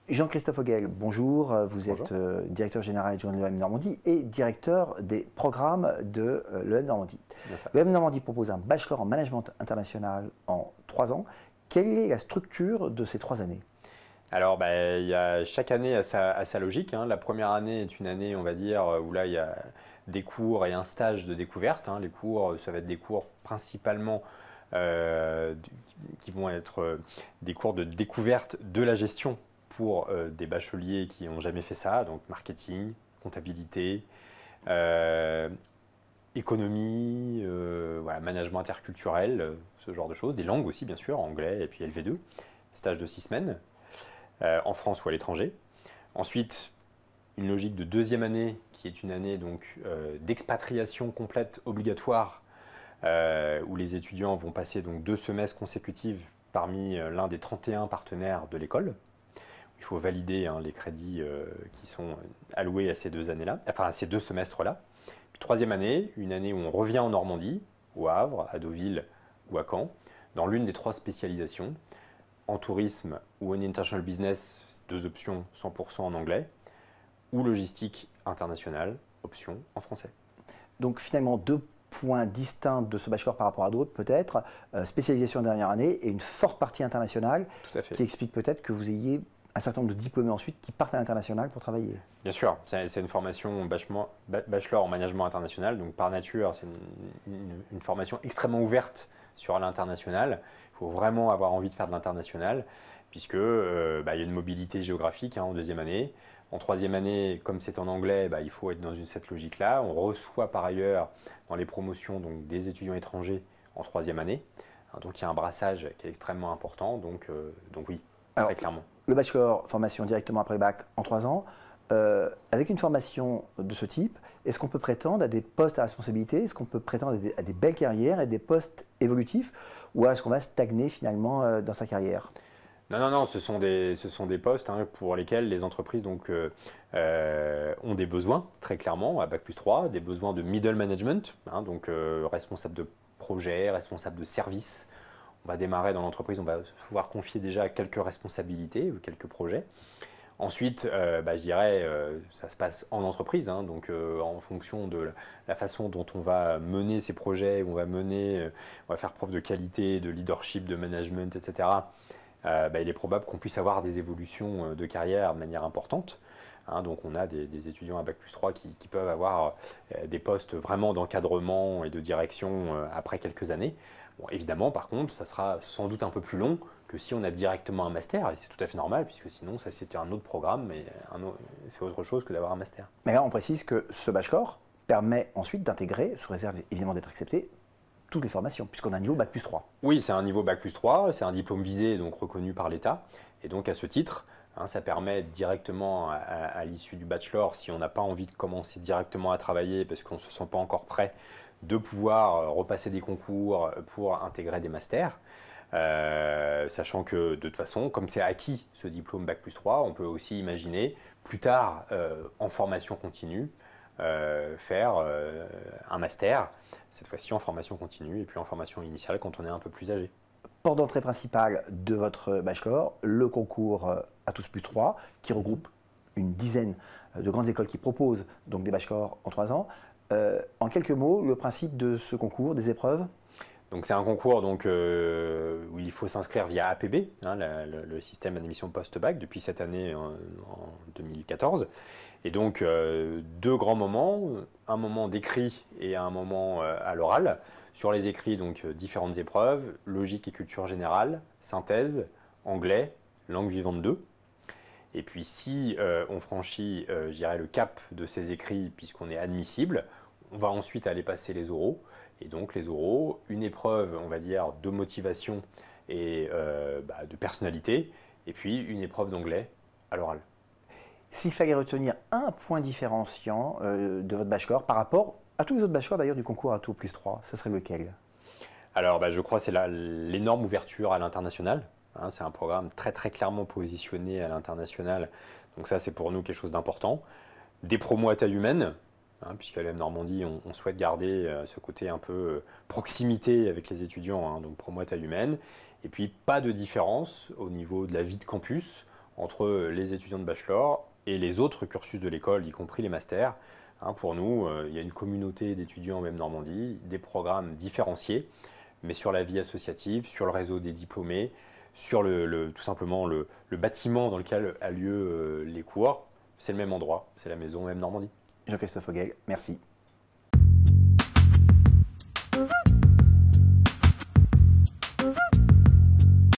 Jean-Christophe Auguel, bonjour. Vous Bonjour. êtes directeur général adjoint de l'EM Normandie et directeur des programmes de l'EM Normandie. C'est bien ça. L'EM Normandie propose un bachelor en management international en 3 ans. Quelle est la structure de ces 3 années? Alors, chaque année a sa logique, hein. La première année est une année, on va dire, où là, il y a des cours et un stage de découverte, hein. Les cours, ça va être des cours principalement qui vont être des cours de découverte de la gestion pour des bacheliers qui n'ont jamais fait ça, donc marketing, comptabilité, économie, voilà, management interculturel, ce genre de choses, des langues aussi, bien sûr, anglais et puis LV2, stage de 6 semaines. En France ou à l'étranger. Ensuite, une logique de deuxième année qui est une année d'expatriation complète obligatoire où les étudiants vont passer donc 2 semestres consécutifs parmi l'un des 31 partenaires de l'école. Il faut valider, hein, les crédits qui sont alloués à ces 2 années-là, enfin à ces 2 semestres-là. Puis troisième année, une année où on revient en Normandie, au Havre, à Deauville ou à Caen, dans l'une des 3 spécialisations, en tourisme ou en international business, 2 options 100% en anglais, ou logistique internationale, option en français. Donc finalement 2 points distincts de ce bachelor par rapport à d'autres, peut-être, spécialisation en dernière année et une forte partie internationale. Tout à fait. Qui explique peut-être que vous ayez un certain nombre de diplômés ensuite qui partent à l'international pour travailler. Bien sûr, c'est une formation bachelor en management international, donc par nature, c'est une formation extrêmement ouverte sur l'international. Il faut vraiment avoir envie de faire de l'international, puisque il y a une mobilité géographique, hein, en deuxième année. En troisième année, comme c'est en anglais, il faut être dans cette logique-là. On reçoit par ailleurs dans les promotions donc, des étudiants étrangers en troisième année. Donc il y a un brassage qui est extrêmement important, donc oui, Alors, très clairement. Le bachelor, formation directement après le bac en 3 ans. Avec une formation de ce type, est-ce qu'on peut prétendre à des postes à responsabilité? Est-ce qu'on peut prétendre à des belles carrières et des postes évolutifs? Ou est-ce qu'on va stagner finalement dans sa carrière? Non, ce sont des postes, hein, pour lesquels les entreprises ont des besoins, très clairement, à Bac+3, des besoins de middle management, hein, responsable de projet, responsable de service. On va démarrer dans l'entreprise, on va pouvoir confier déjà quelques responsabilités ou quelques projets. Ensuite, je dirais, ça se passe en entreprise, hein, en fonction de la façon dont on va mener ces projets, on va faire preuve de qualité, de leadership, de management, etc. Il est probable qu'on puisse avoir des évolutions de carrière de manière importante. Hein, donc on a des étudiants à Bac+3 qui peuvent avoir des postes vraiment d'encadrement et de direction après quelques années. Bon, évidemment, par contre, ça sera sans doute un peu plus long que si on a directement un master, et c'est tout à fait normal, puisque sinon, ça c'était un autre programme, mais c'est autre chose que d'avoir un master. Mais là, on précise que ce bachelor permet ensuite d'intégrer, sous réserve évidemment d'être accepté, toutes les formations, puisqu'on a un niveau Bac+3. Oui, c'est un niveau Bac+3, c'est un diplôme visé, donc reconnu par l'État, et donc à ce titre, hein, ça permet directement à l'issue du bachelor, si on n'a pas envie de commencer directement à travailler parce qu'on ne se sent pas encore prêt, de pouvoir repasser des concours pour intégrer des masters. Sachant que de toute façon, comme c'est acquis ce diplôme Bac+3, on peut aussi imaginer plus tard en formation continue faire un master, cette fois-ci en formation continue et puis en formation initiale quand on est un peu plus âgé. Porte d'entrée principale de votre bachelor, le concours A+3, qui regroupe une dizaine de grandes écoles qui proposent donc des bachelors en 3 ans. En quelques mots, le principe de ce concours, des épreuves? Donc c'est un concours où il faut s'inscrire via APB, hein, le système d'admission post-bac, depuis cette année en 2014. Et donc 2 grands moments, un moment d'écrit et un moment à l'oral. Sur les écrits, donc différentes épreuves, logique et culture générale, synthèse, anglais, langue vivante 2. Et puis si on franchit, je dirais, le cap de ces écrits, puisqu'on est admissible, on va ensuite aller passer les oraux. Et donc les oraux, une épreuve, on va dire, de motivation et de personnalité, et puis une épreuve d'anglais à l'oral. S'il fallait retenir un point différenciant de votre bachelor par rapport à tous les autres bachelors d'ailleurs du concours A+3, ce serait lequel? Alors je crois que c'est l'énorme ouverture à l'international. Hein, c'est un programme très très clairement positionné à l'international, donc ça c'est pour nous quelque chose d'important. Des promos à taille humaine, hein, puisqu'à l'EM Normandie on souhaite garder ce côté un peu proximité avec les étudiants, hein, donc promo à taille humaine. Et puis pas de différence au niveau de la vie de campus entre les étudiants de bachelor et les autres cursus de l'école, y compris les masters. Pour nous, il y a une communauté d'étudiants en même Normandie, des programmes différenciés, mais sur la vie associative, sur le réseau des diplômés, sur tout simplement le bâtiment dans lequel a lieu les cours. C'est le même endroit, c'est la maison même Normandie. Jean-Christophe Hoguel, merci.